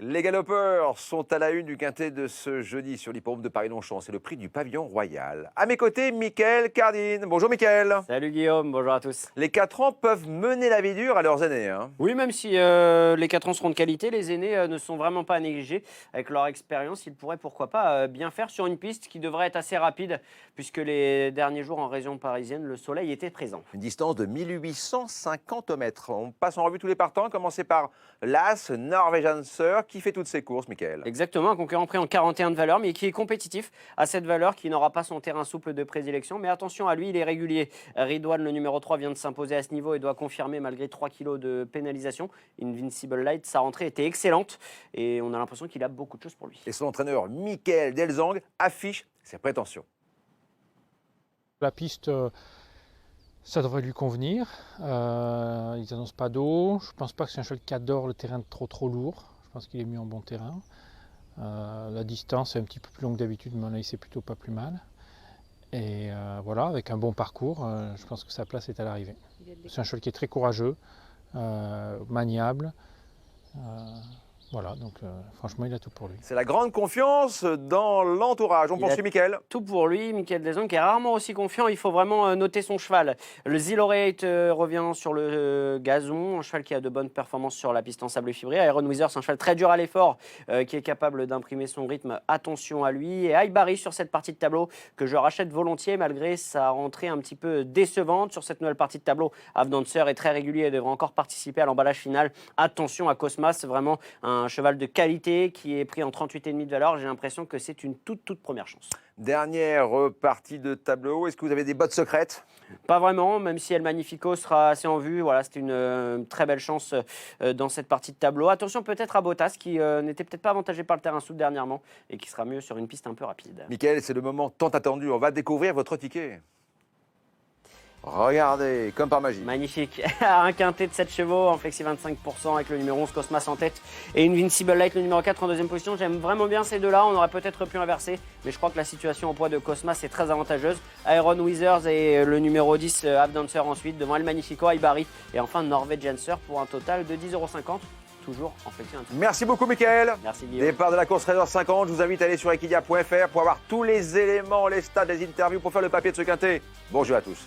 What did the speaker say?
Les galopeurs sont à la une du quintet de ce jeudi sur l'hippodrome de Paris-Longchamp. C'est le prix du pavillon royal. À mes côtés, Mickaël Cardine. Bonjour Mickaël. Salut Guillaume, bonjour à tous. Les 4 ans peuvent mener la vie dure à leurs aînés. Oui, même si les 4 ans seront de qualité, les aînés ne sont vraiment pas à négliger. Avec leur expérience, ils pourraient pourquoi pas bien faire sur une piste qui devrait être assez rapide, puisque les derniers jours en région parisienne, le soleil était présent. Une distance de 1850 mètres. On passe en revue tous les partants, commencer par l'As Norwegian Sir, qui fait toutes ses courses, Mickaël. Exactement, un concurrent pris en 41 de valeur, mais qui est compétitif à cette valeur, qui n'aura pas son terrain souple de prédilection. Mais attention à lui, il est régulier. Ridwan, le numéro 3, vient de s'imposer à ce niveau et doit confirmer malgré 3 kilos de pénalisation. Invincible Light, sa rentrée était excellente et on a l'impression qu'il a beaucoup de choses pour lui. Et son entraîneur, Michael Delzang, affiche ses prétentions. La piste, ça devrait lui convenir. Ils n'annoncent pas d'eau. Je ne pense pas que c'est un cheval qui adore le terrain trop lourd. Je pense qu'il est mis en bon terrain. La distance est un petit peu plus longue que d'habitude, mais là, c'est plutôt pas plus mal. Et voilà, avec un bon parcours, je pense que sa place est à l'arrivée. C'est un cheval qui est très courageux, maniable. Voilà, donc franchement, il a tout pour lui. C'est la grande confiance dans l'entourage. On poursuit Mickaël. Tout pour lui, Michael Delzang, qui est rarement aussi confiant. Il faut vraiment noter son cheval. Le Zilorate revient sur le gazon, un cheval qui a de bonnes performances sur la piste en sable fibré. Iron Wizard, c'est un cheval très dur à l'effort, qui est capable d'imprimer son rythme. Attention à lui. Et Aibari sur cette partie de tableau, que je rachète volontiers malgré sa rentrée un petit peu décevante sur cette nouvelle partie de tableau. Avdancer est très régulier et devrait encore participer à l'emballage final. Attention à Cosmas, vraiment un cheval de qualité qui est pris en 38,5 de valeur. J'ai l'impression que c'est une toute première chance. Dernière partie de tableau. Est-ce que vous avez des bottes secrètes? Pas vraiment, même si El Magnifico sera assez en vue. Voilà, c'était une très belle chance dans cette partie de tableau. Attention peut-être à Bottas qui n'était peut-être pas avantagé par le terrain souple dernièrement et qui sera mieux sur une piste un peu rapide. Mickaël, c'est le moment tant attendu. On va découvrir votre ticket. Regardez, comme par magie. Magnifique. Un quintet de 7 chevaux en flexi 25% avec le numéro 11 Cosmas en tête et Invincible Light, le numéro 4 en deuxième position. J'aime vraiment bien ces deux-là. On aurait peut-être pu inverser, mais je crois que la situation au poids de Cosmas est très avantageuse. Iron Wizards et le numéro 10 Avdancer ensuite, devant El Magnifico, Aibari et enfin Norwegian Sir pour un total de 10,50 €. Toujours en flexi 25%. Merci beaucoup Mickaël. Merci Guillaume. Départ de la course 13h50. Je vous invite à aller sur equidia.fr pour avoir tous les éléments, les stats, les interviews, pour faire le papier de ce quintet. Bonjour à tous.